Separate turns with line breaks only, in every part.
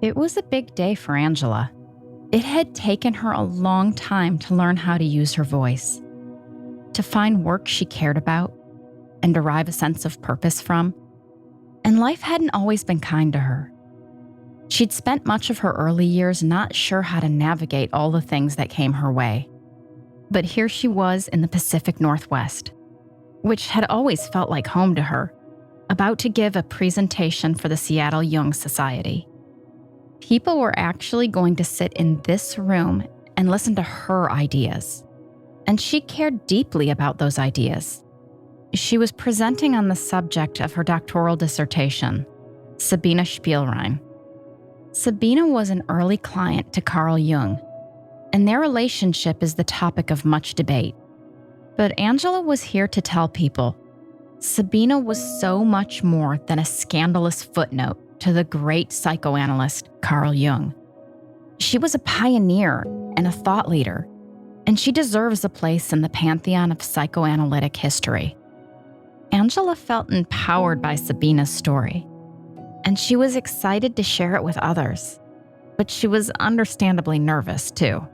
It was a big day for Angela. It had taken her a long time to learn how to use her voice, to find work she cared about and derive a sense of purpose from. And life hadn't always been kind to her. She'd spent much of her early years not sure how to navigate all the things that came her way. But here she was in the Pacific Northwest, which had always felt like home to her, about to give a presentation for the Seattle Jung Society. People were actually going to sit in this room and listen to her ideas. And she cared deeply about those ideas. She was presenting on the subject of her doctoral dissertation, Sabina Spielrein. Sabina was an early client to Carl Jung, and their relationship is the topic of much debate. But Angela was here to tell people Sabina was so much more than a scandalous footnote to the great psychoanalyst Carl Jung. She was a pioneer and a thought leader, and she deserves a place in the pantheon of psychoanalytic history. Angela felt empowered by Sabina's story, and she was excited to share it with others. But she was understandably nervous, too.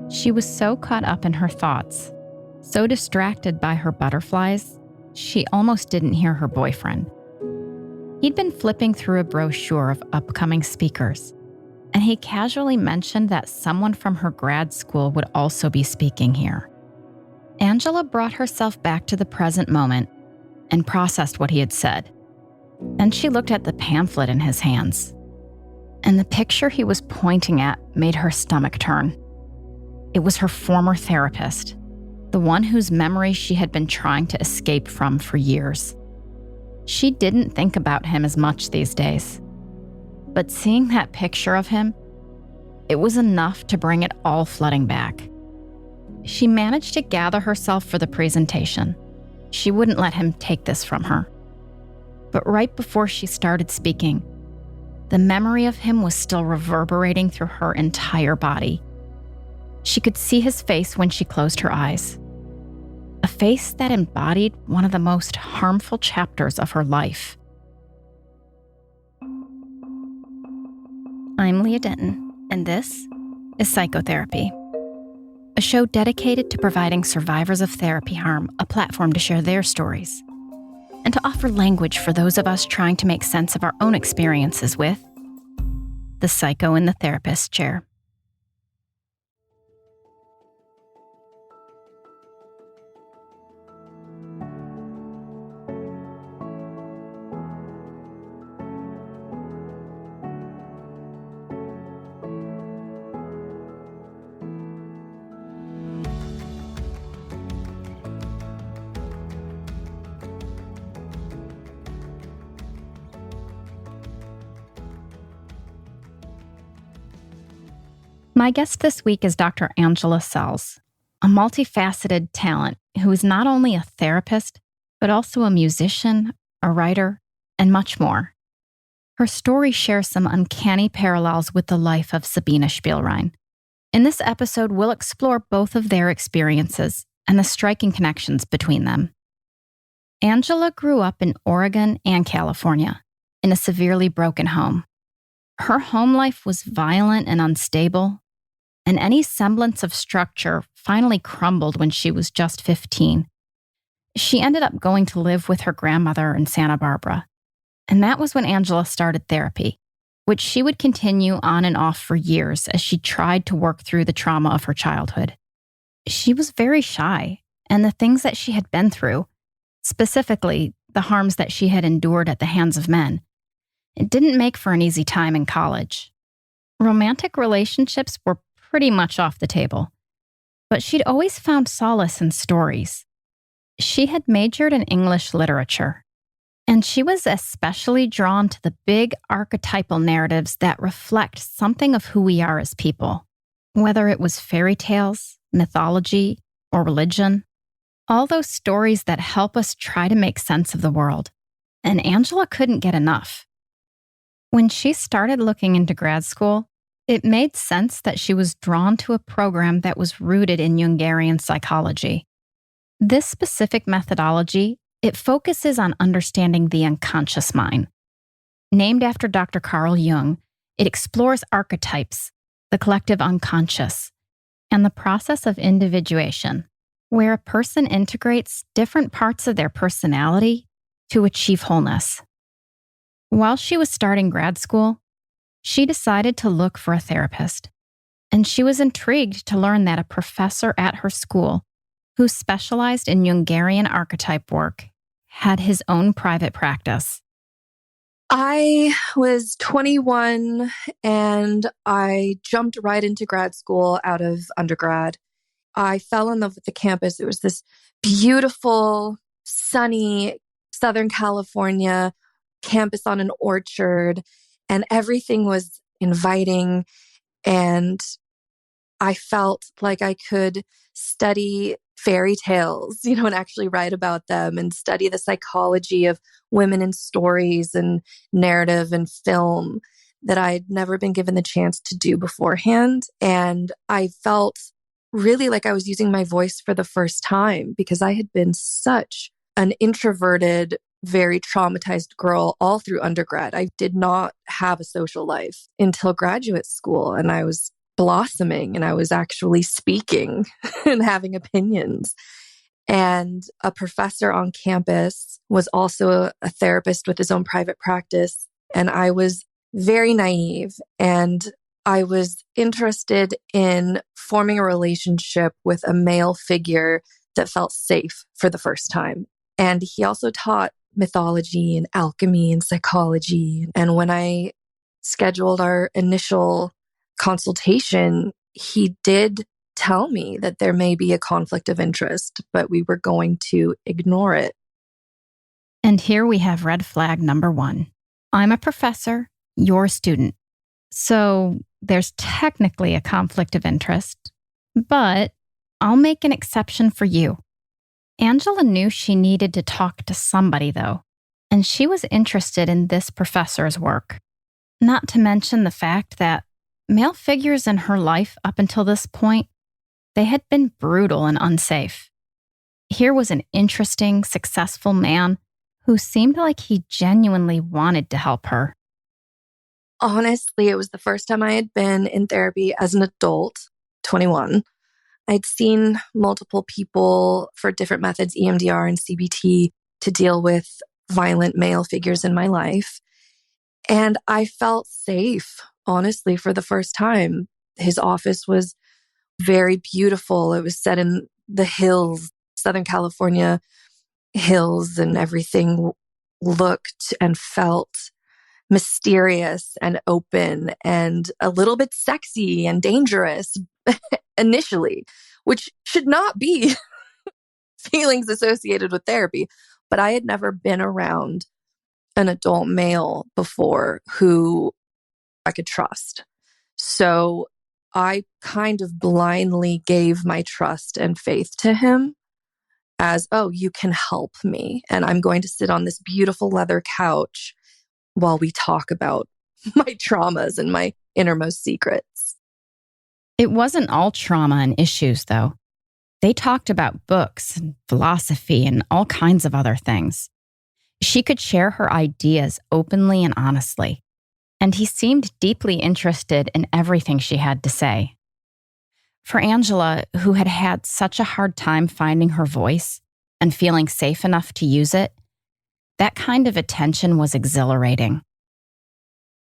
She was so caught up in her thoughts, so distracted by her butterflies, she almost didn't hear her boyfriend. He'd been flipping through a brochure of upcoming speakers, and he casually mentioned that someone from her grad school would also be speaking here. Angela brought herself back to the present moment and processed what he had said. Then she looked at the pamphlet in his hands, and the picture he was pointing at made her stomach turn. It was her former therapist, the one whose memory she had been trying to escape from for years. She didn't think about him as much these days, but seeing that picture of him, it was enough to bring it all flooding back. She managed to gather herself for the presentation. She wouldn't let him take this from her. But right before she started speaking, the memory of him was still reverberating through her entire body. She could see his face when she closed her eyes. A face that embodied one of the most harmful chapters of her life. I'm Leah Denton, and this is Psychotherapy, a show dedicated to providing survivors of therapy harm a platform to share their stories, and to offer language for those of us trying to make sense of our own experiences with the psycho in the therapist chair. My guest this week is Dr. Angela Sells, a multifaceted talent who is not only a therapist, but also a musician, a writer, and much more. Her story shares some uncanny parallels with the life of Sabina Spielrein. In this episode, we'll explore both of their experiences and the striking connections between them. Angela grew up in Oregon and California, in a severely broken home. Her home life was violent and unstable, and any semblance of structure finally crumbled when she was just 15. She ended up going to live with her grandmother in Santa Barbara, and that was when Angela started therapy, which she would continue on and off for years as she tried to work through the trauma of her childhood. She was very shy, and the things that she had been through, specifically the harms that she had endured at the hands of men, it didn't make for an easy time in college. Romantic relationships were pretty much off the table, but she'd always found solace in stories. She had majored in English literature, and she was especially drawn to the big archetypal narratives that reflect something of who we are as people, whether it was fairy tales, mythology, or religion. All those stories that help us try to make sense of the world. And Angela couldn't get enough. When she started looking into grad school, it made sense that she was drawn to a program that was rooted in Jungarian psychology. This specific methodology, it focuses on understanding the unconscious mind. Named after Dr. Carl Jung, It explores archetypes, the collective unconscious, and the process of individuation, where a person integrates different parts of their personality to achieve wholeness. While she was starting grad school, she decided to look for a therapist, and she was intrigued to learn that a professor at her school, who specialized in Jungarian archetype work, had his own private practice.
I was 21 and I jumped right into grad school out of undergrad. I fell in love with the campus. It was this beautiful, sunny Southern California campus on an orchard, and everything was inviting. And I felt like I could study fairy tales, and actually write about them and study the psychology of women in stories and narrative and film that I'd never been given the chance to do beforehand. And I felt really like I was using my voice for the first time because I had been such an introverted, very traumatized girl all through undergrad. I did not have a social life until graduate school, and I was blossoming and I was actually speaking and having opinions. And a professor on campus was also a therapist with his own private practice. And I was very naive and I was interested in forming a relationship with a male figure that felt safe for the first time. And he also taught mythology and alchemy and psychology. And when I scheduled our initial consultation, he did tell me that there may be a conflict of interest, but we were going to ignore it.
And here we have red flag number 1. I'm a professor, you're a student. So there's technically a conflict of interest, but I'll make an exception for you. Angela knew she needed to talk to somebody, though, and she was interested in this professor's work. Not to mention the fact that male figures in her life up until this point, they had been brutal and unsafe. Here was an interesting, successful man who seemed like he genuinely wanted to help her.
Honestly, it was the first time I had been in therapy as an adult, 21. I'd seen multiple people for different methods, EMDR and CBT, to deal with violent male figures in my life. And I felt safe, honestly, for the first time. His office was very beautiful. It was set in the hills, Southern California hills, and everything looked and felt mysterious and open and a little bit sexy and dangerous initially, which should not be feelings associated with therapy. But I had never been around an adult male before who I could trust. So I kind of blindly gave my trust and faith to him as, oh, you can help me. And I'm going to sit on this beautiful leather couch while we talk about my traumas and my innermost secrets.
It wasn't all trauma and issues, though. They talked about books and philosophy and all kinds of other things. She could share her ideas openly and honestly, and he seemed deeply interested in everything she had to say. For Angela, who had had such a hard time finding her voice and feeling safe enough to use it, that kind of attention was exhilarating.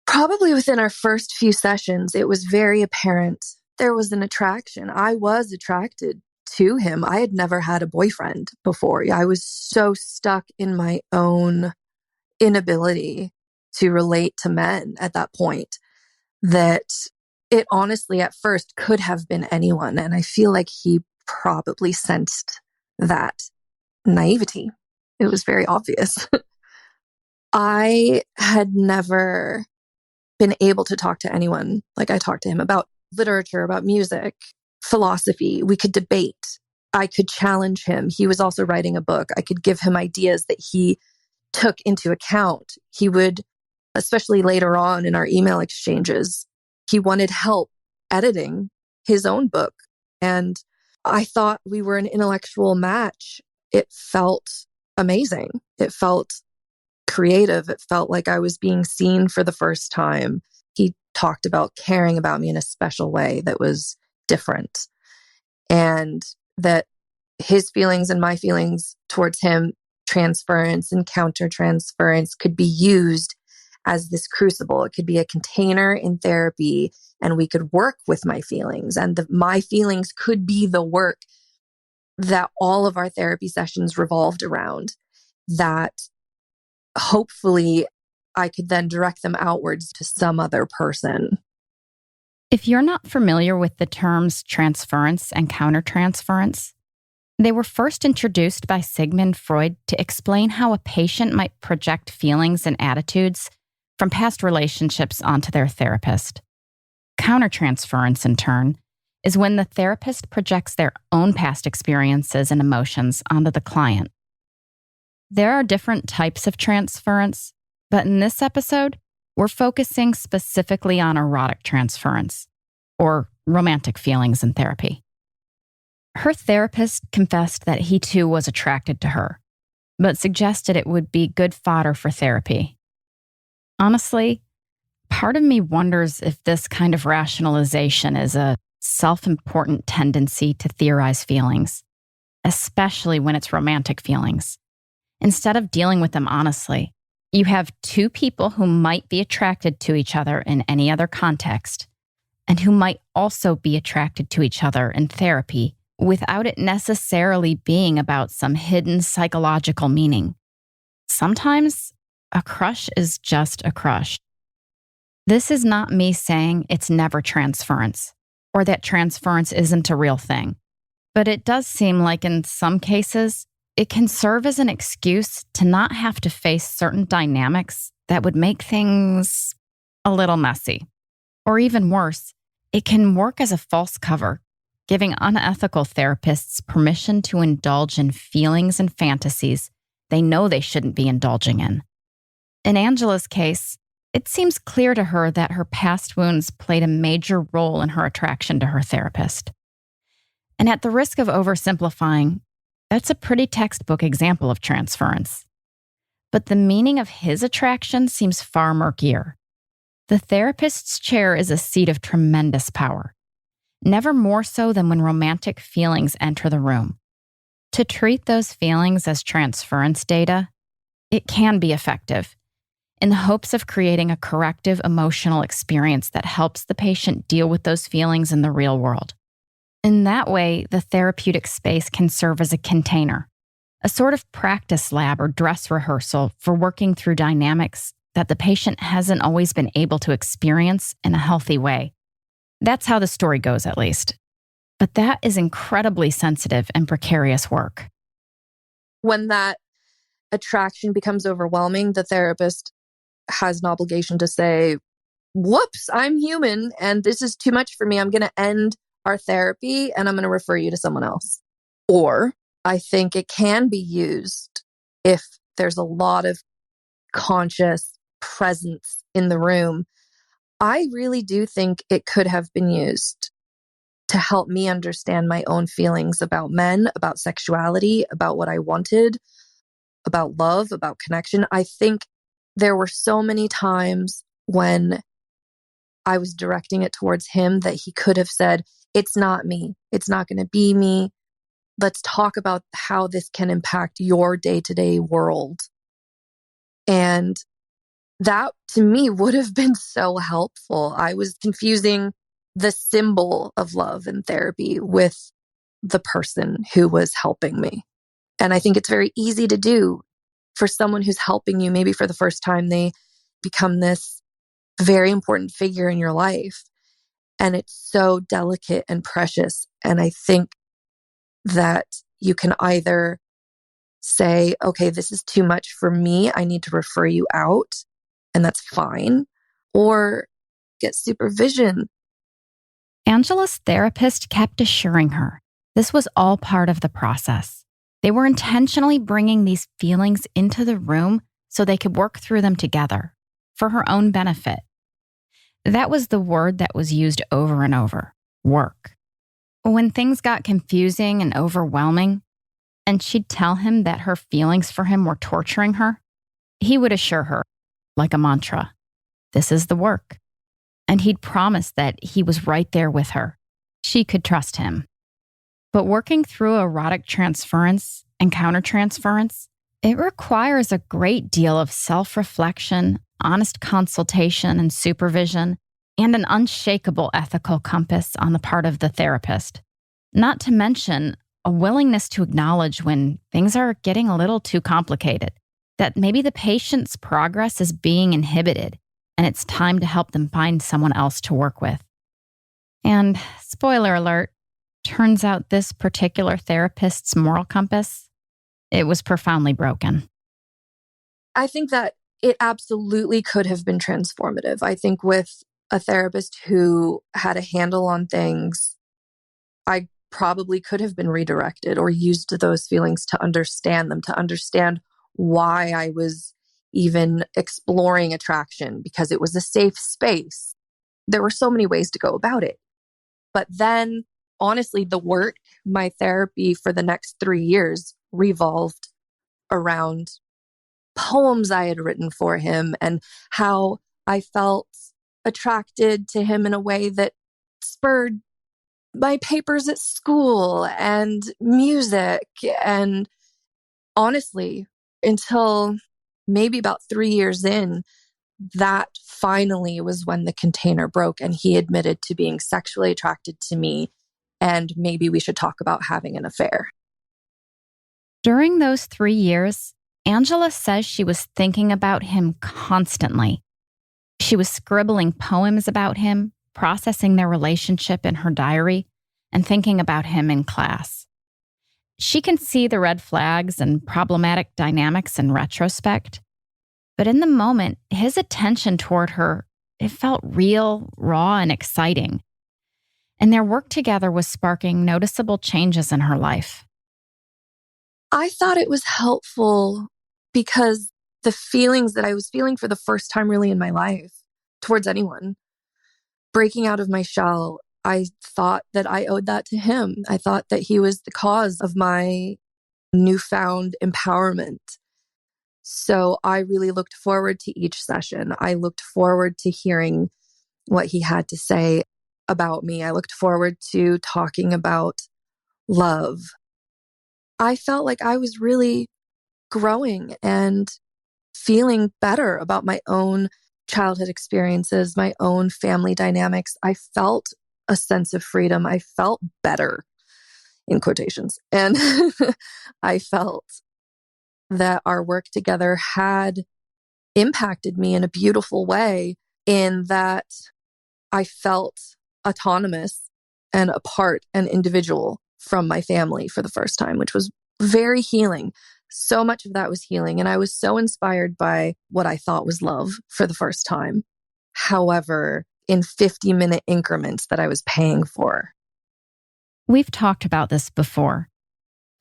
Probably within our first few sessions, it was very apparent there was an attraction. I was attracted to him. I had never had a boyfriend before. I was so stuck in my own inability to relate to men at that point that it honestly at first could have been anyone. And I feel like he probably sensed that naivety. It was very obvious. I had never been able to talk to anyone like I talked to him about literature, about music, philosophy. We could debate. I could challenge him. He was also writing a book. I could give him ideas that he took into account. He would, especially later on in our email exchanges, he wanted help editing his own book. And I thought we were an intellectual match. It felt amazing. It felt creative. It felt like I was being seen for the first time. He talked about caring about me in a special way that was different. And that his feelings and my feelings towards him, transference and countertransference, could be used as this crucible. It could be a container in therapy, and we could work with my feelings. And my feelings could be the work that all of our therapy sessions revolved around, that hopefully I could then direct them outwards to some other person.
If you're not familiar with the terms transference and countertransference, they were first introduced by Sigmund Freud to explain how a patient might project feelings and attitudes from past relationships onto their therapist. Countertransference, in turn, is when the therapist projects their own past experiences and emotions onto the client. There are different types of transference, but in this episode, we're focusing specifically on erotic transference, or romantic feelings in therapy. Her therapist confessed that he too was attracted to her, but suggested it would be good fodder for therapy. Honestly, part of me wonders if this kind of rationalization is a self-important tendency to theorize feelings, especially when it's romantic feelings. Instead of dealing with them honestly, you have two people who might be attracted to each other in any other context, and who might also be attracted to each other in therapy without it necessarily being about some hidden psychological meaning. Sometimes a crush is just a crush. This is not me saying it's never transference, or that transference isn't a real thing. But it does seem like in some cases, it can serve as an excuse to not have to face certain dynamics that would make things a little messy. Or even worse, it can work as a false cover, giving unethical therapists permission to indulge in feelings and fantasies they know they shouldn't be indulging in. In Angela's case, it seems clear to her that her past wounds played a major role in her attraction to her therapist. And at the risk of oversimplifying, that's a pretty textbook example of transference. But the meaning of his attraction seems far murkier. The therapist's chair is a seat of tremendous power, never more so than when romantic feelings enter the room. To treat those feelings as transference data, it can be effective, in the hopes of creating a corrective emotional experience that helps the patient deal with those feelings in the real world. In that way, the therapeutic space can serve as a container, a sort of practice lab or dress rehearsal for working through dynamics that the patient hasn't always been able to experience in a healthy way. That's how the story goes, at least. But that is incredibly sensitive and precarious work.
When that attraction becomes overwhelming, the therapist has an obligation to say, whoops, I'm human and this is too much for me. I'm going to end our therapy and I'm going to refer you to someone else. Or I think it can be used if there's a lot of conscious presence in the room. I really do think it could have been used to help me understand my own feelings about men, about sexuality, about what I wanted, about love, about connection. I think there were so many times when I was directing it towards him that he could have said, it's not me. It's not going to be me. Let's talk about how this can impact your day-to-day world. And that to me would have been so helpful. I was confusing the symbol of love in therapy with the person who was helping me. And I think it's very easy to do for someone who's helping you. Maybe for the first time, they become this very important figure in your life. And it's so delicate and precious. And I think that you can either say, okay, this is too much for me. I need to refer you out. And that's fine. Or get supervision.
Angela's therapist kept assuring her this was all part of the process. They were intentionally bringing these feelings into the room so they could work through them together for her own benefit. That was the word that was used over and over, work. When things got confusing and overwhelming, and she'd tell him that her feelings for him were torturing her, he would assure her, like a mantra, this is the work. and he'd promised that he was right there with her. She could trust him. But working through erotic transference and countertransference, it requires a great deal of self-reflection, honest consultation and supervision, and an unshakable ethical compass on the part of the therapist. Not to mention a willingness to acknowledge when things are getting a little too complicated, that maybe the patient's progress is being inhibited, and it's time to help them find someone else to work with. And spoiler alert, turns out this particular therapist's moral compass, it was profoundly broken.
I think that it absolutely could have been transformative. I think with a therapist who had a handle on things, I probably could have been redirected or used those feelings to understand them, to understand why I was even exploring attraction, because it was a safe space. There were so many ways to go about it. But then, honestly, the work, my therapy for the next 3 years revolved around poems I had written for him and how I felt attracted to him in a way that spurred my papers at school and music. And honestly, until maybe about 3 years in, that finally was when the container broke and he admitted to being sexually attracted to me. And maybe we should talk about having an affair.
During those 3 years, Angela says she was thinking about him constantly. She was scribbling poems about him, processing their relationship in her diary, and thinking about him in class. She can see the red flags and problematic dynamics in retrospect, but in the moment, his attention toward her, it felt real, raw, and exciting. And their work together was sparking noticeable changes in her life.
I thought it was helpful because the feelings that I was feeling for the first time really in my life towards anyone, breaking out of my shell, I thought that I owed that to him. I thought that he was the cause of my newfound empowerment. So I really looked forward to each session. I looked forward to hearing what he had to say about me. I looked forward to talking about love. I felt like I was really growing and feeling better about my own childhood experiences, my own family dynamics. I felt a sense of freedom. I felt better, in quotations. And I felt that our work together had impacted me in a beautiful way, in that I felt autonomous and apart and individual from my family for the first time, which was very healing. So much of that was healing. And I was so inspired by what I thought was love for the first time. However, in 50-minute increments that I was paying for.
We've talked about this before,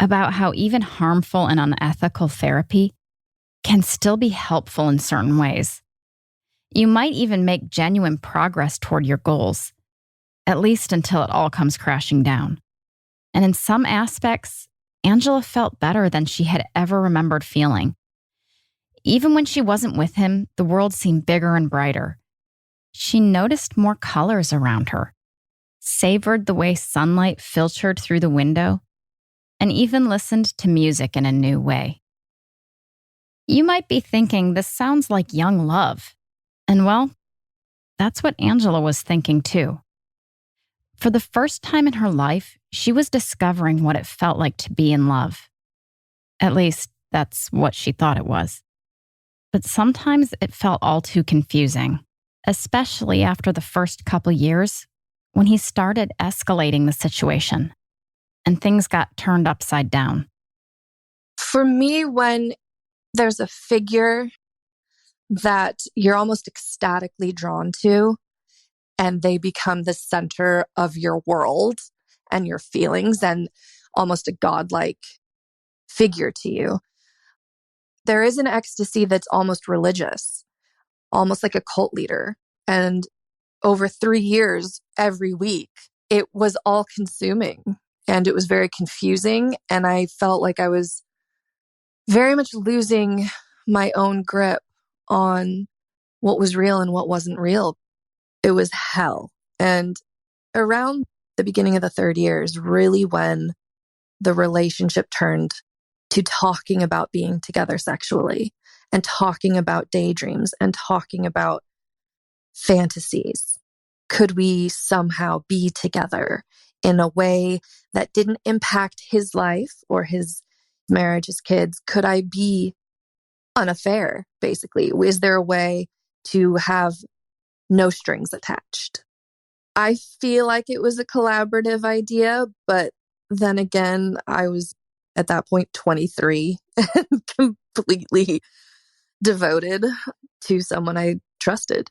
about how even harmful and unethical therapy can still be helpful in certain ways. You might even make genuine progress toward your goals, at least until it all comes crashing down. And in some aspects, Angela felt better than she had ever remembered feeling. Even when she wasn't with him, the world seemed bigger and brighter. She noticed more colors around her, savored the way sunlight filtered through the window, and even listened to music in a new way. You might be thinking this sounds like young love. And well, that's what Angela was thinking too. For the first time in her life, she was discovering what it felt like to be in love. At least, that's what she thought it was. But sometimes it felt all too confusing, especially after the first couple years when he started escalating the situation and things got turned upside down.
For me, when there's a figure that you're almost ecstatically drawn to, and they become the center of your world and your feelings and almost a godlike figure to you, there is an ecstasy that's almost religious, almost like a cult leader. And over 3 years, every week, it was all consuming and it was very confusing. And I felt like I was very much losing my own grip on what was real and what wasn't real. It was hell. And around the beginning of the third year is really when the relationship turned to talking about being together sexually and talking about daydreams and talking about fantasies. Could we somehow be together in a way that didn't impact his life or his marriage, his kids? Could I be an affair, basically? Is there a way to have no strings attached? I feel like it was a collaborative idea, but then again, I was at that point 23 and completely devoted to someone I trusted.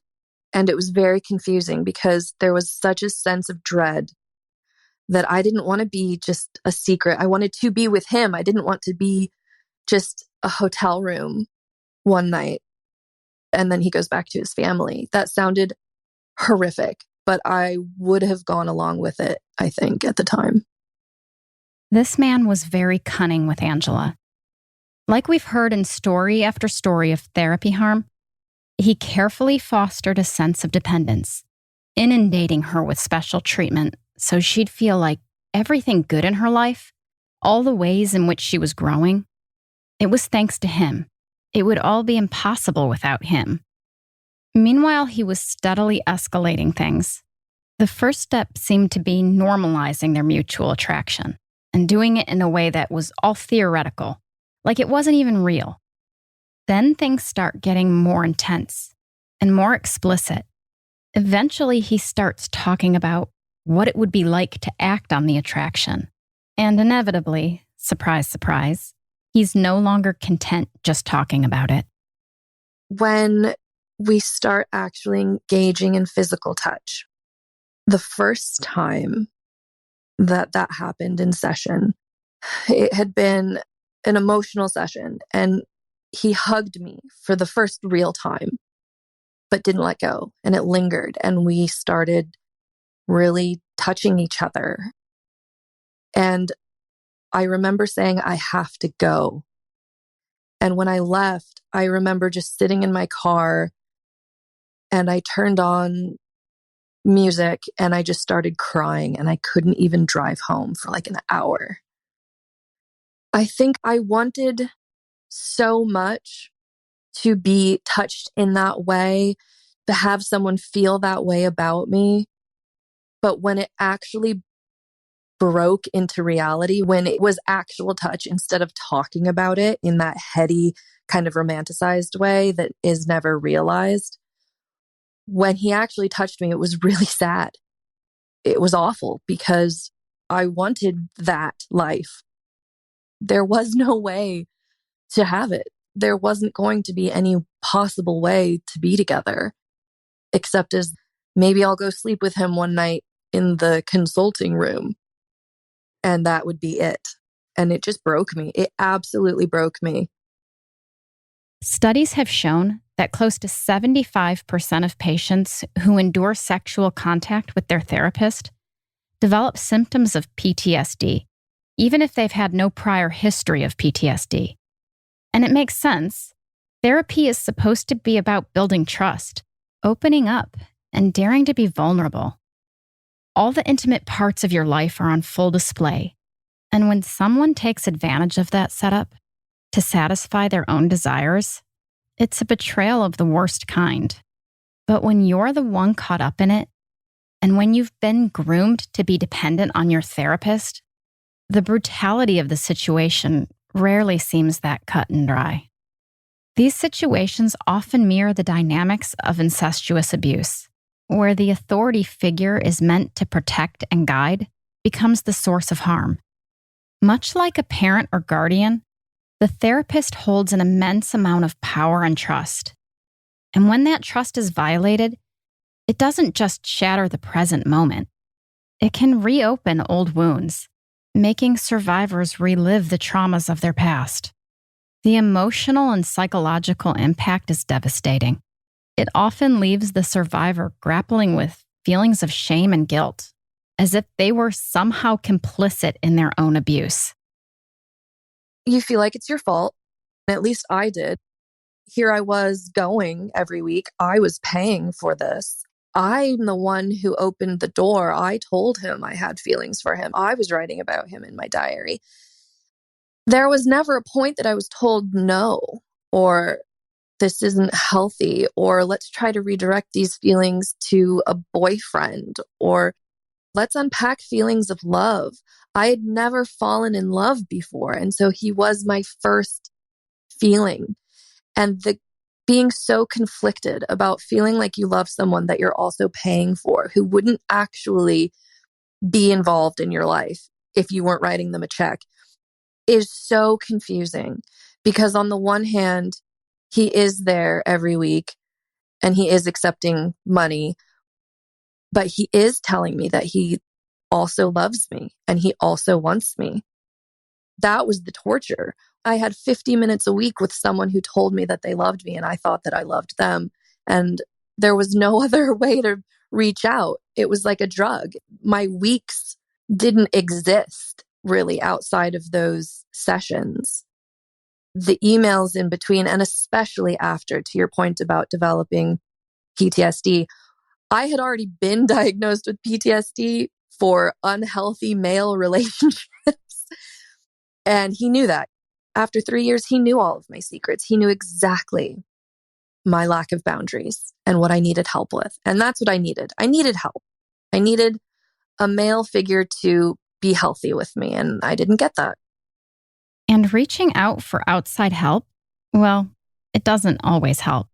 And it was very confusing because there was such a sense of dread that I didn't want to be just a secret. I wanted to be with him. I didn't want to be just a hotel room one night and then he goes back to his family. That sounded horrific, but I would have gone along with it, I think, at the time.
This man was very cunning with Angela. Like we've heard in story after story of therapy harm, he carefully fostered a sense of dependence, inundating her with special treatment so she'd feel like everything good in her life, all the ways in which she was growing, it was thanks to him. It would all be impossible without him. Meanwhile, he was steadily escalating things. The first step seemed to be normalizing their mutual attraction and doing it in a way that was all theoretical, like it wasn't even real. Then things start getting more intense and more explicit. Eventually, he starts talking about what it would be like to act on the attraction. And inevitably, surprise, surprise, he's no longer content just talking about it.
When we start actually engaging in physical touch, the first time that happened in session, it had been an emotional session, and he hugged me for the first real time, but didn't let go, and it lingered, and we started really touching each other. And I remember saying, I have to go. And when I left, I remember just sitting in my car and I turned on music and I just started crying and I couldn't even drive home for like an hour. I think I wanted so much to be touched in that way, to have someone feel that way about me. But when it actually broke into reality, when it was actual touch instead of talking about it in that heady kind of romanticized way that is never realized, when he actually touched me, it was really sad. It was awful because I wanted that life. There was no way to have it. There wasn't going to be any possible way to be together, except as maybe I'll go sleep with him one night in the consulting room. And that would be it. And it just broke me. It absolutely broke me.
Studies have shown that close to 75% of patients who endure sexual contact with their therapist develop symptoms of PTSD, even if they've had no prior history of PTSD. And it makes sense. Therapy is supposed to be about building trust, opening up, and daring to be vulnerable. All the intimate parts of your life are on full display. And when someone takes advantage of that setup to satisfy their own desires, it's a betrayal of the worst kind. But when you're the one caught up in it, and when you've been groomed to be dependent on your therapist, the brutality of the situation rarely seems that cut and dry. These situations often mirror the dynamics of incestuous abuse, where the authority figure is meant to protect and guide becomes the source of harm. Much like a parent or guardian, the therapist holds an immense amount of power and trust. And when that trust is violated, it doesn't just shatter the present moment. It can reopen old wounds, making survivors relive the traumas of their past. The emotional and psychological impact is devastating. It often leaves the survivor grappling with feelings of shame and guilt, as if they were somehow complicit in their own abuse.
You feel like it's your fault. At least I did. Here I was going every week. I was paying for this. I'm the one who opened the door. I told him I had feelings for him. I was writing about him in my diary. There was never a point that I was told no, or this isn't healthy, or let's try to redirect these feelings to a boyfriend, or let's unpack feelings of love. I had never fallen in love before. And so he was my first feeling. And the being so conflicted about feeling like you love someone that you're also paying for, who wouldn't actually be involved in your life if you weren't writing them a check, is so confusing. Because on the one hand, he is there every week and he is accepting money, but he is telling me that he also loves me and he also wants me. That was the torture. I had 50 minutes a week with someone who told me that they loved me and I thought that I loved them. And there was no other way to reach out. It was like a drug. My weeks didn't exist really outside of those sessions. The emails in between, and especially after, to your point about developing PTSD, I had already been diagnosed with PTSD for unhealthy male relationships. And he knew that. After 3 years, he knew all of my secrets. He knew exactly my lack of boundaries and what I needed help with. And that's what I needed. I needed help. I needed a male figure to be healthy with me. And I didn't get that.
And reaching out for outside help, well, it doesn't always help.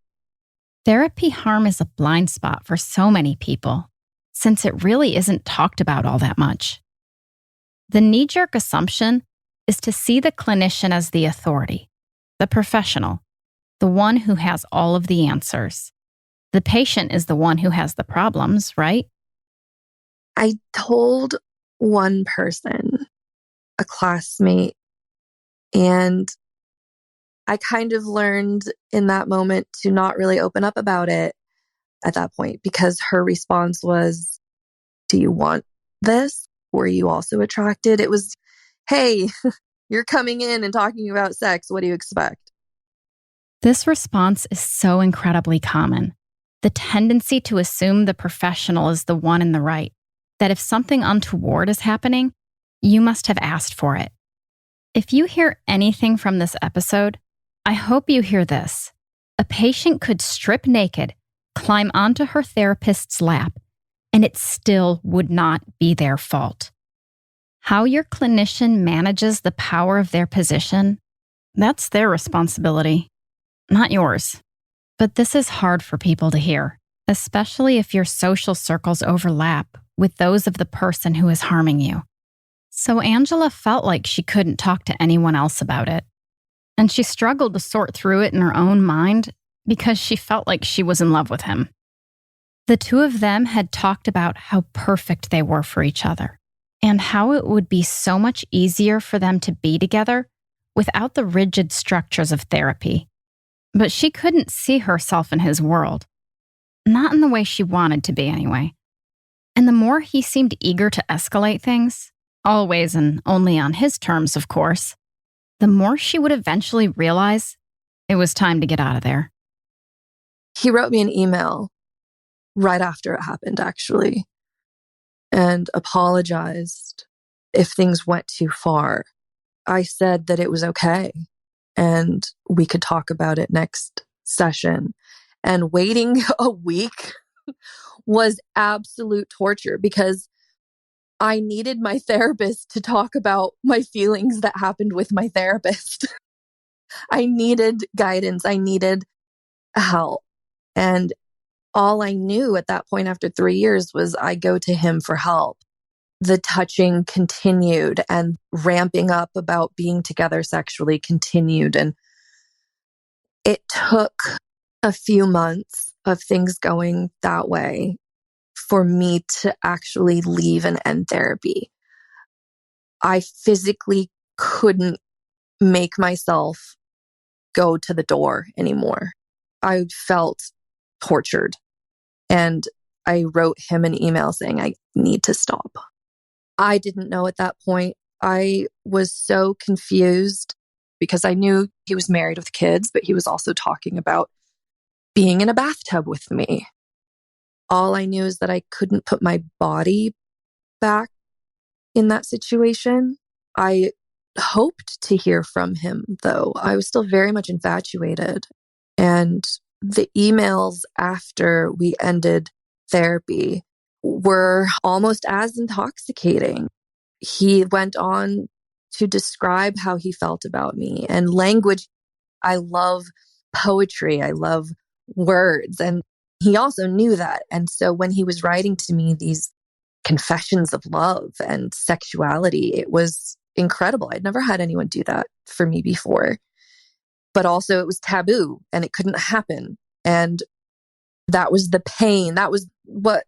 Therapy harm is a blind spot for so many people, since it really isn't talked about all that much. The knee-jerk assumption is to see the clinician as the authority, the professional, the one who has all of the answers. The patient is the one who has the problems, right?
I told one person, a classmate, and I kind of learned in that moment to not really open up about it at that point, because her response was, "Do you want this? Were you also attracted?" It was, "Hey, you're coming in and talking about sex. What do you expect?"
This response is so incredibly common. The tendency to assume the professional is the one in the right, that if something untoward is happening, you must have asked for it. If you hear anything from this episode, I hope you hear this. A patient could strip naked, climb onto her therapist's lap, and it still would not be their fault. How your clinician manages the power of their position, that's their responsibility, not yours. But this is hard for people to hear, especially if your social circles overlap with those of the person who is harming you. So Angela felt like she couldn't talk to anyone else about it. And she struggled to sort through it in her own mind because she felt like she was in love with him. The two of them had talked about how perfect they were for each other and how it would be so much easier for them to be together without the rigid structures of therapy. But she couldn't see herself in his world. Not in the way she wanted to be, anyway. And the more he seemed eager to escalate things, always and only on his terms, of course, the more she would eventually realize it was time to get out of there.
He wrote me an email right after it happened, actually, and apologized if things went too far. I said that it was okay and we could talk about it next session. And waiting a week was absolute torture because I needed my therapist to talk about my feelings that happened with my therapist. I needed guidance. I needed help. And all I knew at that point after 3 years was I go to him for help. The touching continued and ramping up about being together sexually continued. And it took a few months of things going that way for me to actually leave and end therapy. I physically couldn't make myself go to the door anymore. I felt tortured. And I wrote him an email saying, I need to stop. I didn't know at that point. I was so confused because I knew he was married with kids, but he was also talking about being in a bathtub with me. All I knew is that I couldn't put my body back in that situation. I hoped to hear from him, though. I was still very much infatuated. And the emails after we ended therapy were almost as intoxicating. He went on to describe how he felt about me and language. I love poetry. I love words. And he also knew that. And so when he was writing to me these confessions of love and sexuality, it was incredible. I'd never had anyone do that for me before. But also it was taboo and it couldn't happen. And that was the pain. That was what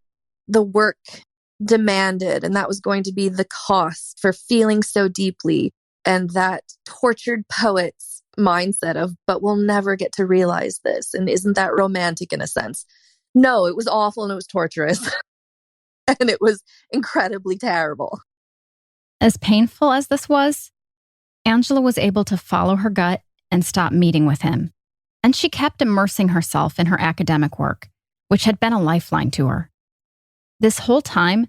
the work demanded. And that was going to be the cost for feeling so deeply. And that tortured poet's mindset of, but we'll never get to realize this. And isn't that romantic in a sense? No, it was awful and it was torturous. And it was incredibly terrible.
As painful as this was, Angela was able to follow her gut and stop meeting with him. And she kept immersing herself in her academic work, which had been a lifeline to her. This whole time,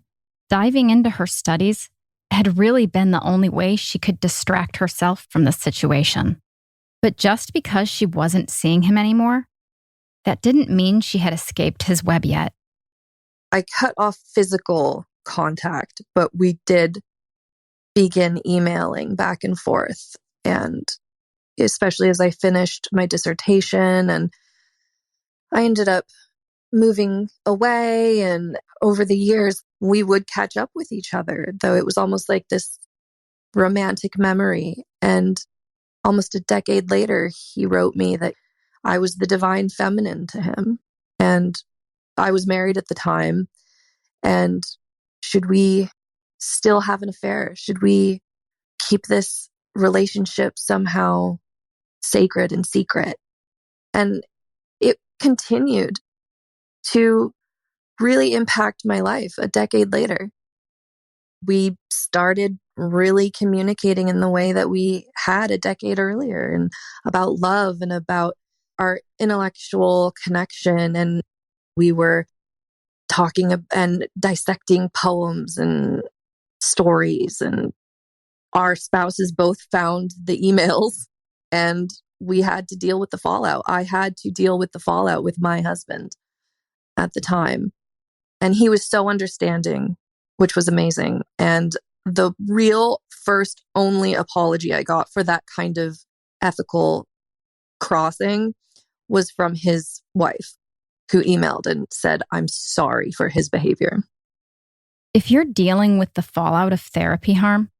diving into her studies had really been the only way she could distract herself from the situation. But just because she wasn't seeing him anymore, that didn't mean she had escaped his web yet.
I cut off physical contact, but we did begin emailing back and forth. And especially as I finished my dissertation and I ended up moving away, and over the years, we would catch up with each other, though it was almost like this romantic memory. And almost a decade later, he wrote me that I was the divine feminine to him. And I was married at the time. And should we still have an affair? Should we keep this relationship somehow sacred and secret? And it continued to really impact my life a decade later. We started really communicating in the way that we had a decade earlier, and about love and about our intellectual connection. And we were talking and dissecting poems and stories, and our spouses both found the emails, and we had to deal with the fallout. I had to deal with the fallout with my husband at the time. And he was so understanding, which was amazing. And the real first only apology I got for that kind of ethical crossing was from his wife, who emailed and said, I'm sorry for his behavior.
If you're dealing with the fallout of therapy harm,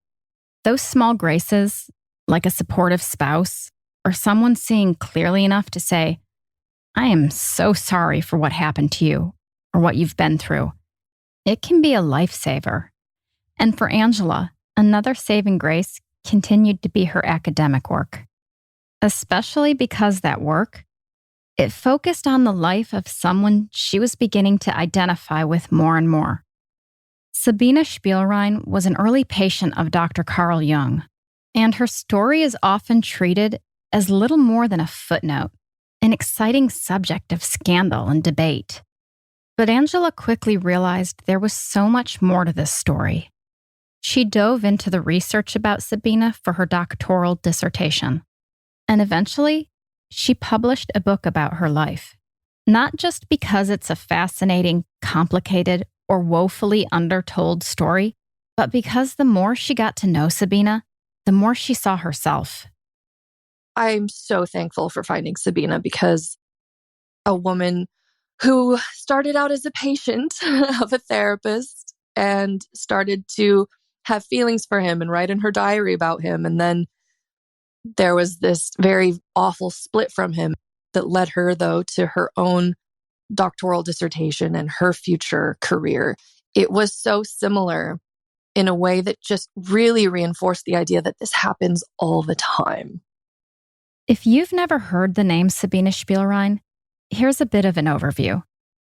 those small graces, like a supportive spouse or someone seeing clearly enough to say, I am so sorry for what happened to you or what you've been through, it can be a lifesaver. And for Angela, another saving grace continued to be her academic work, especially because that work, it focused on the life of someone she was beginning to identify with more and more. Sabina Spielrein was an early patient of Dr. Carl Jung, and her story is often treated as little more than a footnote, an exciting subject of scandal and debate. But Angela quickly realized there was so much more to this story. She dove into the research about Sabina for her doctoral dissertation, and eventually, she published a book about her life, not just because it's a fascinating, complicated, or woefully undertold story, but because the more she got to know Sabina, the more she saw herself.
I'm so thankful for finding Sabina, because a woman who started out as a patient of a therapist and started to have feelings for him and write in her diary about him. And then there was this very awful split from him that led her, though, to her own doctoral dissertation and her future career. It was so similar in a way that just really reinforced the idea that this happens all the time.
If you've never heard the name Sabina Spielrein, here's a bit of an overview.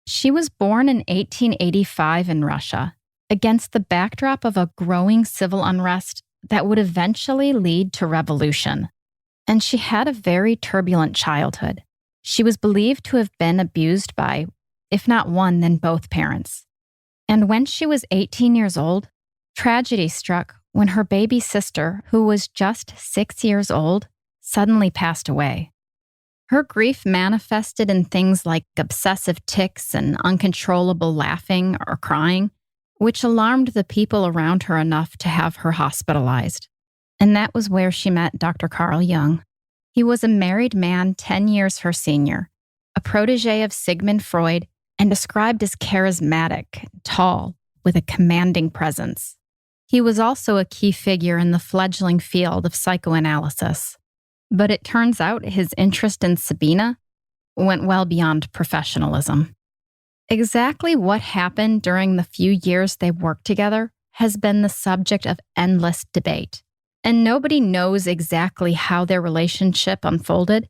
She was born in 1885 in Russia, against the backdrop of a growing civil unrest that would eventually lead to revolution. And she had a very turbulent childhood. She was believed to have been abused by if not one, then both parents. And when she was 18 years old, tragedy struck when her baby sister, who was just 6 years old, suddenly passed away. Her grief manifested in things like obsessive tics and uncontrollable laughing or crying, which alarmed the people around her enough to have her hospitalized. And that was where she met Dr. Carl Jung. He was a married man 10 years her senior, a protege of Sigmund Freud, and described as charismatic, tall, with a commanding presence. He was also a key figure in the fledgling field of psychoanalysis. But it turns out his interest in Sabina went well beyond professionalism. Exactly what happened during the few years they worked together has been the subject of endless debate. And nobody knows exactly how their relationship unfolded,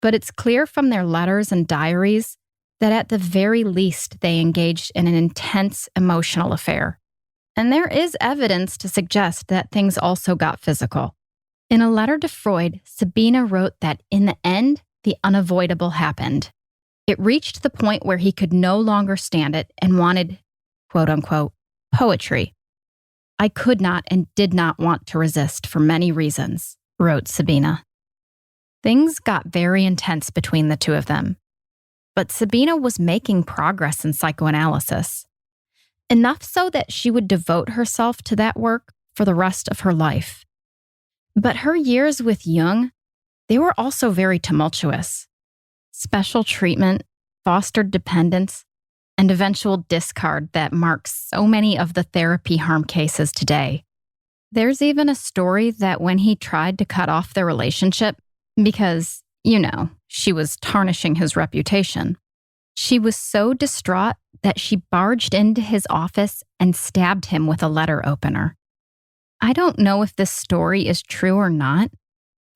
but it's clear from their letters and diaries that at the very least they engaged in an intense emotional affair. And there is evidence to suggest that things also got physical. In a letter to Freud, Sabina wrote that in the end, the unavoidable happened. It reached the point where he could no longer stand it and wanted, quote unquote, poetry. I could not and did not want to resist for many reasons, wrote Sabina. Things got very intense between the two of them. But Sabina was making progress in psychoanalysis, enough so that she would devote herself to that work for the rest of her life. But her years with Jung, they were also very tumultuous. Special treatment, fostered dependence, and eventual discard that marks so many of the therapy harm cases today. There's even a story that when he tried to cut off their relationship, because, she was tarnishing his reputation, she was so distraught that she barged into his office and stabbed him with a letter opener. I don't know if this story is true or not.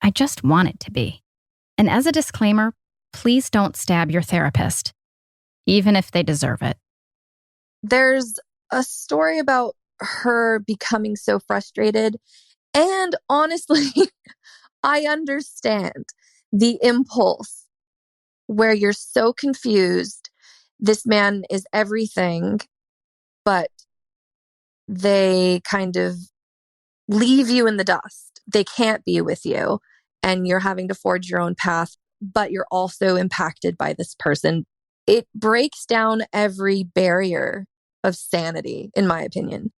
I just want it to be. And as a disclaimer, please don't stab your therapist, even if they deserve it.
There's a story about her becoming so frustrated. And honestly, I understand the impulse where you're so confused. This man is everything, but they kind of leave you in the dust. They can't be with you, and you're having to forge your own path, but you're also impacted by this person. It breaks down every barrier of sanity, in my opinion.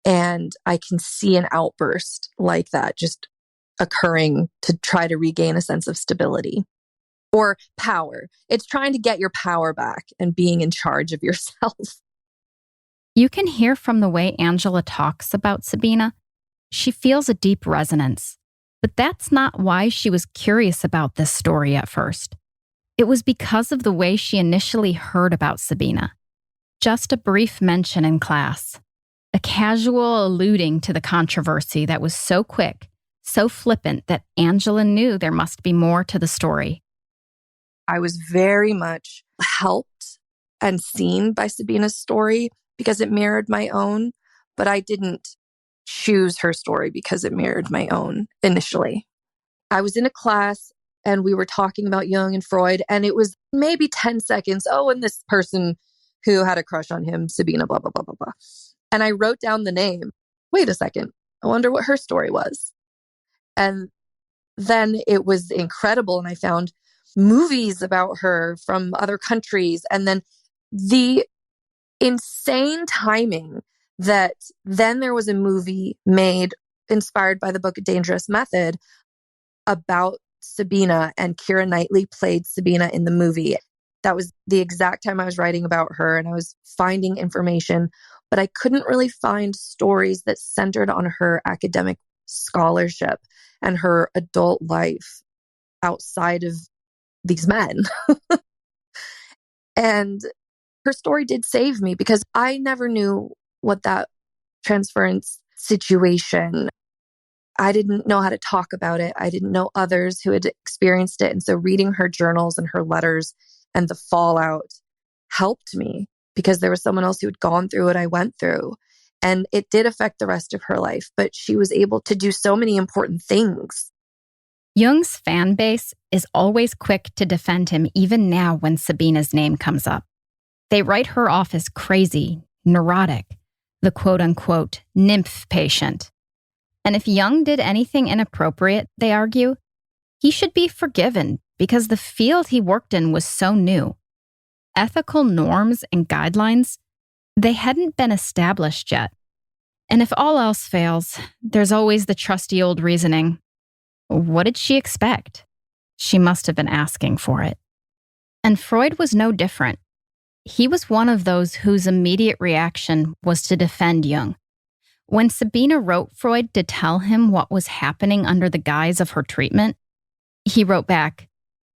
And I can see an outburst like that just occurring to try to regain a sense of stability or power. It's trying to get your power back and being in charge of yourself.
You can hear from the way Angela talks about Sabina. She feels a deep resonance, but that's not why she was curious about this story at first. It was because of the way she initially heard about Sabina. Just a brief mention in class, a casual alluding to the controversy that was so quick, so flippant that Angela knew there must be more to the story.
I was very much helped and seen by Sabina's story because it mirrored my own, but I didn't choose her story because it mirrored my own initially. I was in a class and we were talking about Jung and Freud, and it was maybe 10 seconds. Oh, and this person who had a crush on him, Sabina, blah, blah, blah, blah, blah. And I wrote down the name. Wait a second. I wonder what her story was. And then it was incredible. And I found movies about her from other countries. And then the insane timing that then there was a movie made inspired by the book Dangerous Method about Sabina, and Keira Knightley played Sabina in the movie. That was the exact time I was writing about her, and I was finding information, but I couldn't really find stories that centered on her academic scholarship and her adult life outside of these men. And her story did save me because I never knew what that transference situation, I didn't know how to talk about it. I didn't know others who had experienced it. And so reading her journals and her letters and the fallout helped me because there was someone else who had gone through what I went through. And it did affect the rest of her life, but she was able to do so many important things.
Jung's fan base is always quick to defend him even now when Sabina's name comes up. They write her off as crazy, neurotic, the quote-unquote nymph patient. And if Jung did anything inappropriate, they argue, he should be forgiven because the field he worked in was so new. Ethical norms and guidelines, they hadn't been established yet. And if all else fails, there's always the trusty old reasoning. What did she expect? She must have been asking for it. And Freud was no different. He was one of those whose immediate reaction was to defend Jung. When Sabina wrote Freud to tell him what was happening under the guise of her treatment, he wrote back,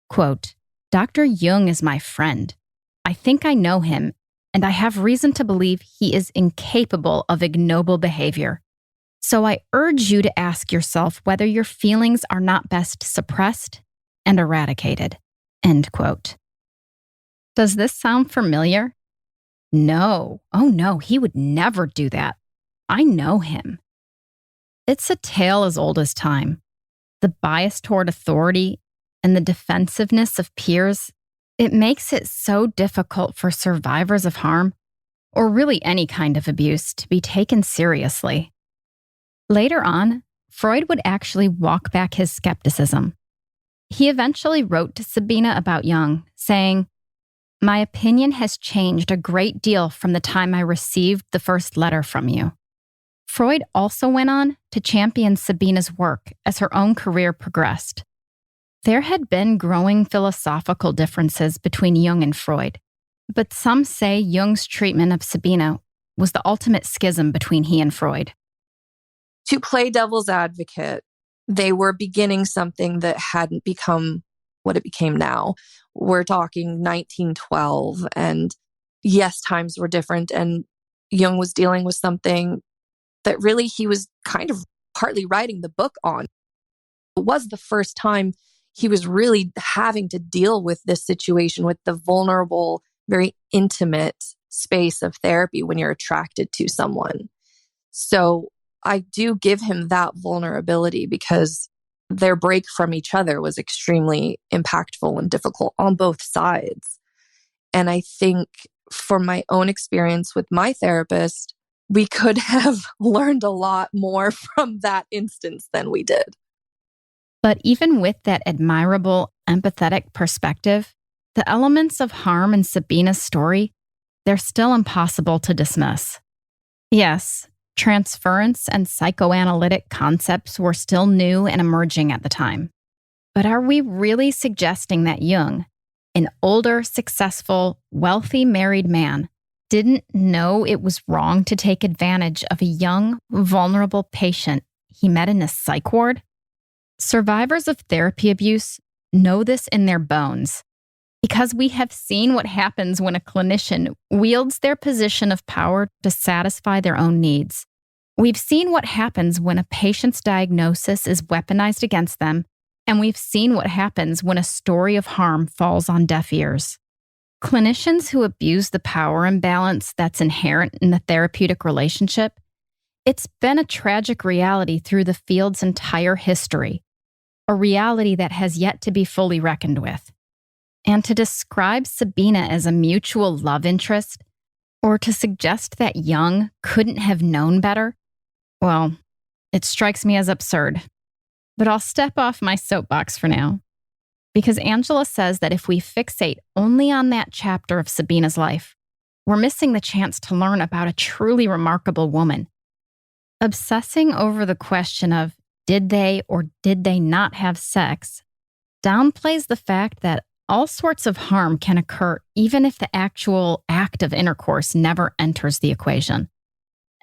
quote, "Dr. Jung is my friend. I think I know him, and I have reason to believe he is incapable of ignoble behavior. So I urge you to ask yourself whether your feelings are not best suppressed and eradicated." End quote. Does this sound familiar? No. Oh no, he would never do that. I know him. It's a tale as old as time. The bias toward authority and the defensiveness of peers, it makes it so difficult for survivors of harm, or really any kind of abuse, to be taken seriously. Later on, Freud would actually walk back his skepticism. He eventually wrote to Sabina about Jung, saying, "My opinion has changed a great deal from the time I received the first letter from you." Freud also went on to champion Sabina's work as her own career progressed. There had been growing philosophical differences between Jung and Freud, but some say Jung's treatment of Sabina was the ultimate schism between he and Freud.
To play devil's advocate, they were beginning something that hadn't become what it became now. We're talking 1912, and yes, times were different, and Jung was dealing with something that really he was kind of partly writing the book on. It was the first time he was really having to deal with this situation, with the vulnerable, very intimate space of therapy when you're attracted to someone. So I do give him that vulnerability because their break from each other was extremely impactful and difficult on both sides. And I think from my own experience with my therapist, we could have learned a lot more from that instance than we did.
But even with that admirable, empathetic perspective, the elements of harm in Sabina's story, they're still impossible to dismiss. Yes, transference and psychoanalytic concepts were still new and emerging at the time. But are we really suggesting that Jung, an older, successful, wealthy married man, didn't know it was wrong to take advantage of a young, vulnerable patient he met in a psych ward? Survivors of therapy abuse know this in their bones because we have seen what happens when a clinician wields their position of power to satisfy their own needs. We've seen what happens when a patient's diagnosis is weaponized against them, and we've seen what happens when a story of harm falls on deaf ears. Clinicians who abuse the power imbalance that's inherent in the therapeutic relationship, it's been a tragic reality through the field's entire history, a reality that has yet to be fully reckoned with. And to describe Sabina as a mutual love interest, or to suggest that Jung couldn't have known better, well, it strikes me as absurd. But I'll step off my soapbox for now. Because Angela says that if we fixate only on that chapter of Sabina's life, we're missing the chance to learn about a truly remarkable woman. Obsessing over the question of did they or did they not have sex downplays the fact that all sorts of harm can occur even if the actual act of intercourse never enters the equation.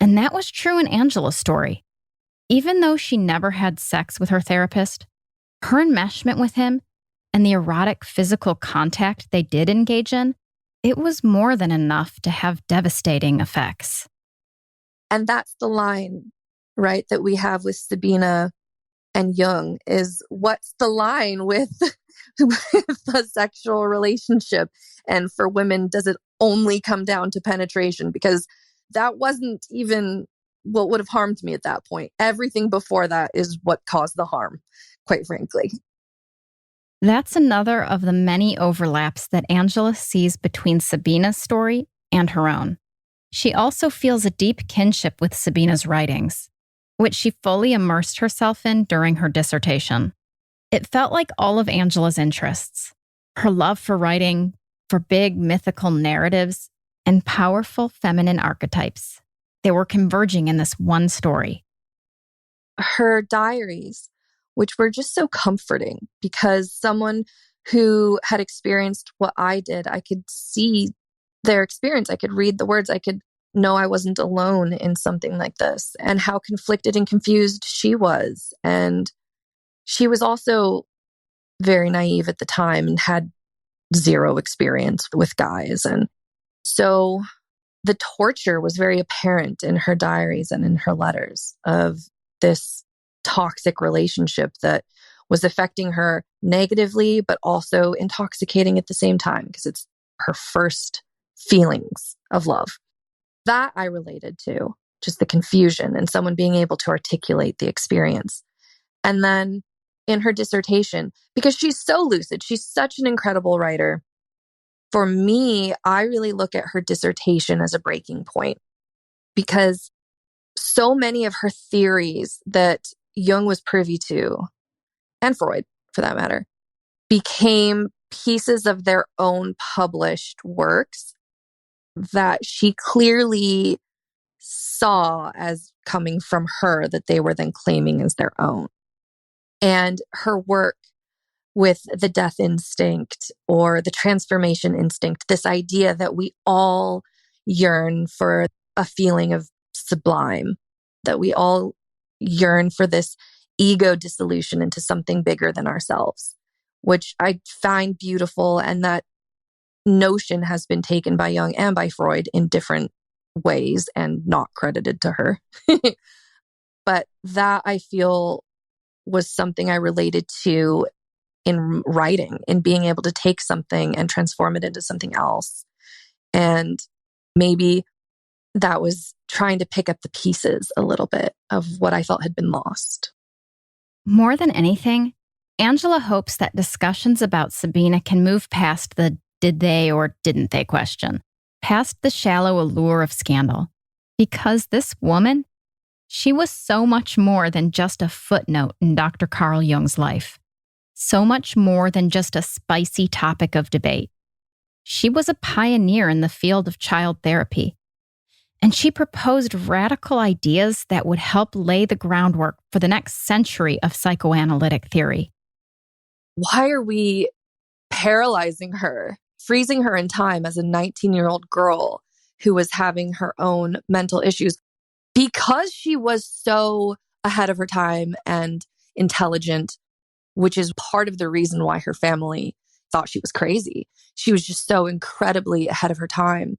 And that was true in Angela's story. Even though she never had sex with her therapist, her enmeshment with him and the erotic physical contact they did engage in, it was more than enough to have devastating effects.
And that's the line, right, that we have with Sabina and Jung is what's the line with, with the sexual relationship? And for women, does it only come down to penetration? Because that wasn't even what would have harmed me at that point. Everything before that is what caused the harm, quite frankly.
That's another of the many overlaps that Angela sees between Sabina's story and her own. She also feels a deep kinship with Sabina's writings, which she fully immersed herself in during her dissertation. It felt like all of Angela's interests, her love for writing, for big mythical narratives, and powerful feminine archetypes, they were converging in this one story.
Her diaries, which were just so comforting because someone who had experienced what I did, I could see their experience. I could read the words. I could know I wasn't alone in something like this, and how conflicted and confused she was. And she was also very naive at the time and had zero experience with guys. And so the torture was very apparent in her diaries and in her letters of this toxic relationship that was affecting her negatively, but also intoxicating at the same time because it's her first feelings of love. That I related to, just the confusion and someone being able to articulate the experience. And then in her dissertation, because she's so lucid, she's such an incredible writer. For me, I really look at her dissertation as a breaking point because so many of her theories that Jung was privy to, and Freud for that matter, became pieces of their own published works that she clearly saw as coming from her, that they were then claiming as their own. And her work with the death instinct or the transformation instinct, this idea that we all yearn for a feeling of sublime, that we all yearn for this ego dissolution into something bigger than ourselves, which I find beautiful. And that notion has been taken by Jung and by Freud in different ways and not credited to her. But that I feel was something I related to in writing, in being able to take something and transform it into something else. And maybe that was trying to pick up the pieces a little bit of what I felt had been lost.
More than anything, Angela hopes that discussions about Sabina can move past the did they or didn't they question, past the shallow allure of scandal. Because this woman, she was so much more than just a footnote in Dr. Carl Jung's life. So much more than just a spicy topic of debate. She was a pioneer in the field of child therapy, and she proposed radical ideas that would help lay the groundwork for the next century of psychoanalytic theory.
Why are we paralyzing her, freezing her in time as a 19-year-old girl who was having her own mental issues? Because she was so ahead of her time and intelligent, which is part of the reason why her family thought she was crazy. She was just so incredibly ahead of her time.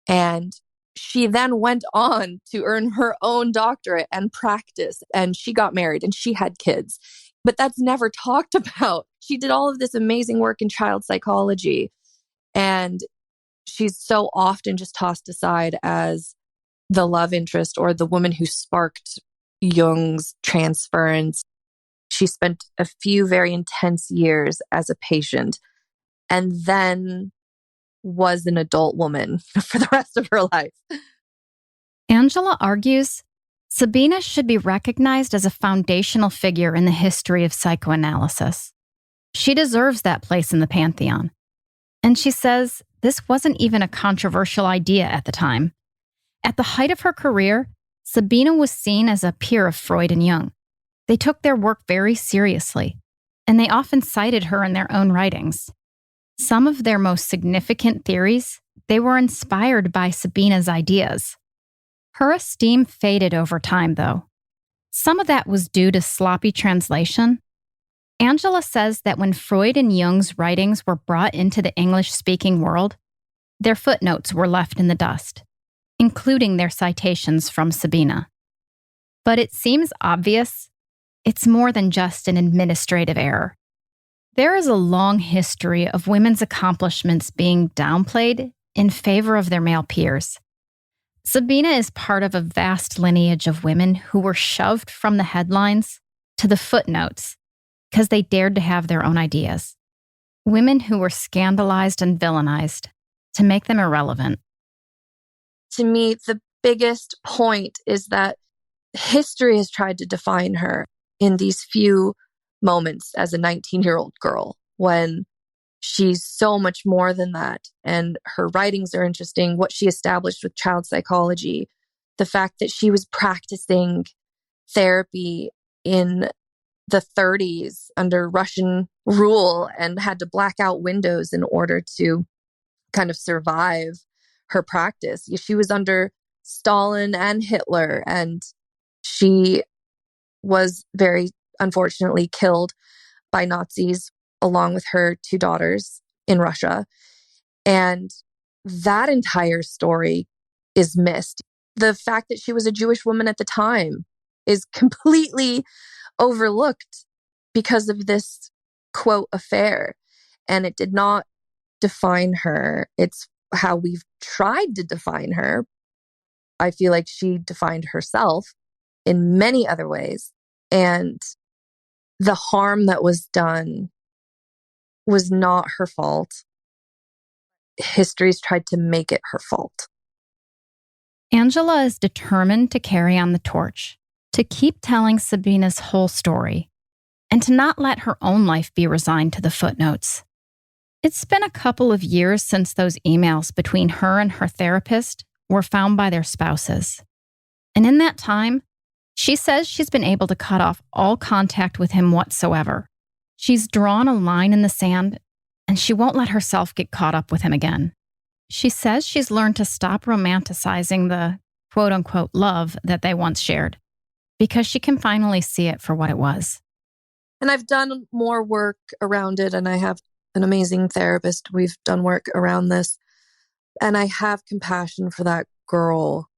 And she then went on to earn her own doctorate and practice. And she got married and she had kids. But that's never talked about. She did all of this amazing work in child psychology. And she's so often just tossed aside as the love interest or the woman who sparked Jung's transference. She spent a few very intense years as a patient and then was an adult woman for the rest of her life.
Angela argues Sabina should be recognized as a foundational figure in the history of psychoanalysis. She deserves that place in the pantheon. And she says this wasn't even a controversial idea at the time. At the height of her career, Sabina was seen as a peer of Freud and Jung. They took their work very seriously, and they often cited her in their own writings. Some of their most significant theories, they were inspired by Sabina's ideas. Her esteem faded over time, though. Some of that was due to sloppy translation. Angela says that when Freud and Jung's writings were brought into the English-speaking world, their footnotes were left in the dust, including their citations from Sabina. But it seems obvious it's more than just an administrative error. There is a long history of women's accomplishments being downplayed in favor of their male peers. Sabina is part of a vast lineage of women who were shoved from the headlines to the footnotes because they dared to have their own ideas. women who were scandalized and villainized to make them irrelevant.
To me, the biggest point is that history has tried to define her in these few moments as a 19-year-old girl when she's so much more than that. And her writings are interesting, what she established with child psychology, the fact that she was practicing therapy in the 30s under Russian rule and had to black out windows in order to kind of survive her practice. She was under Stalin and Hitler, and she was very unfortunately killed by Nazis along with her two daughters in Russia. And that entire story is missed. The fact that she was a Jewish woman at the time is completely overlooked because of this quote affair. And it did not define her. It's how we've tried to define her. I feel like she defined herself in many other ways. And the harm that was done was not her fault. History's tried to make it her fault.
Angela is determined to carry on the torch, to keep telling Sabina's whole story, and to not let her own life be resigned to the footnotes. It's been a couple of years since those emails between her and her therapist were found by their spouses. And in that time, she says she's been able to cut off all contact with him whatsoever. She's drawn a line in the sand, and she won't let herself get caught up with him again. She says she's learned to stop romanticizing the quote-unquote love that they once shared, because she can finally see it for what it was.
And I've done more work around it, and I have an amazing therapist. We've done work around this. And I have compassion for that girl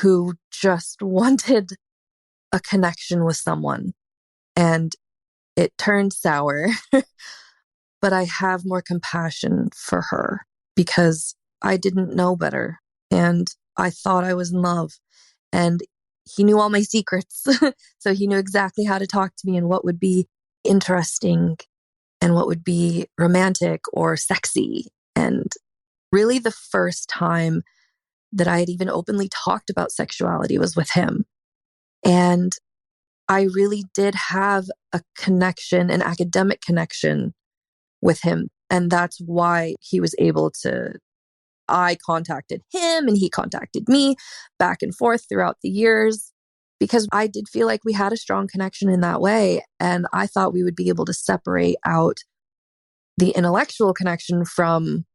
who just wanted a connection with someone. And it turned sour. But I have more compassion for her because I didn't know better. And I thought I was in love. And he knew all my secrets. So he knew exactly how to talk to me and what would be interesting and what would be romantic or sexy. And really the first time that I had even openly talked about sexuality was with him. And I really did have a connection, an academic connection with him. And that's why he was able to, I contacted him and he contacted me back and forth throughout the years, because I did feel like we had a strong connection in that way. And I thought we would be able to separate out the intellectual connection from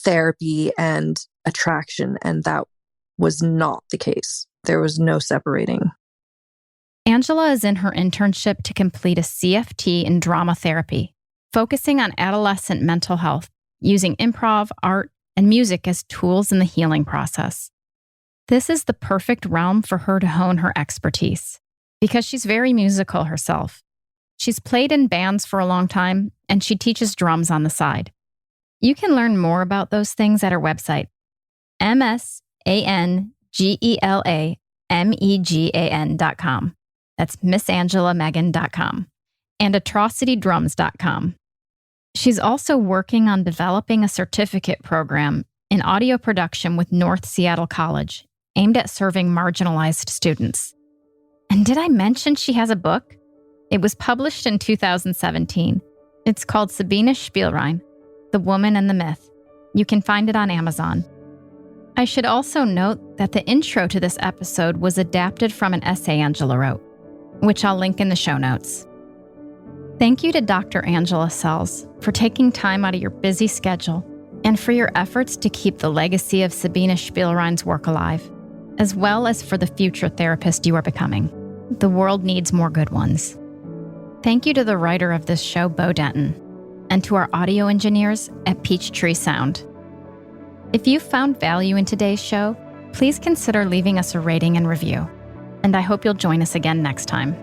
therapy and attraction. And that was not the case. There was no separating.
Angela is in her internship to complete a CFT in drama therapy, focusing on adolescent mental health, using improv, art, and music as tools in the healing process. This is the perfect realm for her to hone her expertise, because she's very musical herself. She's played in bands for a long time, and she teaches drums on the side. You can learn more about those things at her website, msangelamegan.com. That's missangelamegan.com. And atrocitydrums.com. She's also working on developing a certificate program in audio production with North Seattle College, aimed at serving marginalized students. And did I mention she has a book? It was published in 2017. It's called Sabina Spielrein, The Woman and the Myth. You can find it on Amazon. I should also note that the intro to this episode was adapted from an essay Angela wrote, which I'll link in the show notes. Thank you to Dr. Angela Sells for taking time out of your busy schedule and for your efforts to keep the legacy of Sabina Spielrein's work alive, as well as for the future therapist you are becoming. The world needs more good ones. Thank you to the writer of this show, Bo Denton, and to our audio engineers at Peachtree Sound. If you found value in today's show, please consider leaving us a rating and review. And I hope you'll join us again next time.